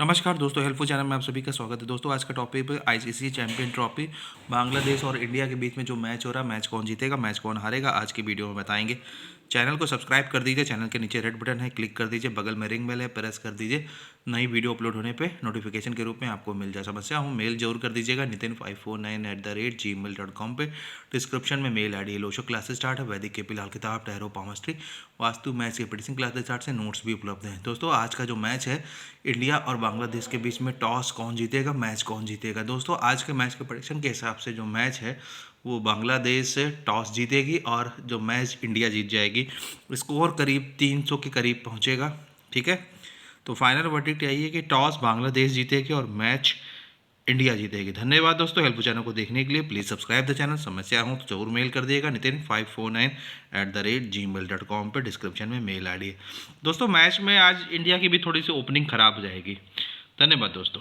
नमस्कार दोस्तों, helpful channel में आप सभी का स्वागत है। दोस्तों आज का टॉपिक है आईसीसी चैंपियन ट्रॉफी। बांग्लादेश और इंडिया के बीच में जो मैच हो रहा है, मैच कौन जीतेगा, मैच कौन हारेगा, आज की वीडियो में बताएंगे। चैनल को सब्सक्राइब कर दीजिए, चैनल के नीचे रेड बटन है, क्लिक कर दीजिए, बगल में रिंग बेल है, प्रेस कर दीजिए। नई वीडियो अपलोड होने पे नोटिफिकेशन के रूप में आपको मिल जाए। समस्या हूँ मेल जरूर कर दीजिएगा nitin549@gmail.com पे। डिस्क्रिप्शन में मेल आई डी है। लोशो क्लासेस स्टार्ट है, वैदिक के लाल किताब, टैरो, पामस्ट्री, वास्तु, मैच के प्रेडिक्शन क्लासेस स्टार्ट से नोट्स भी उपलब्ध हैं। दोस्तों आज का जो मैच है इंडिया और बांग्लादेश के बीच में, टॉस कौन जीतेगा, मैच कौन जीतेगा। दोस्तों आज के मैच के प्रेडिक्शन के हिसाब से जो मैच है वो बांग्लादेश से टॉस जीतेगी और जो मैच इंडिया जीत जाएगी। स्कोर करीब 300 के करीब पहुंचेगा। ठीक है, तो फाइनल वर्डिक्ट यही है कि टॉस बांग्लादेश जीतेगी और मैच इंडिया जीतेगी। धन्यवाद दोस्तों, हेल्प चैनल को देखने के लिए। Please subscribe the channel. समस्या हो तो जरूर मेल कर दिएगा nitin549@gmail.com पे। डिस्क्रिप्शन में मेल आई डी है। दोस्तों मैच में आज इंडिया की भी थोड़ी सी ओपनिंग खराब जाएगी। धन्यवाद दोस्तों।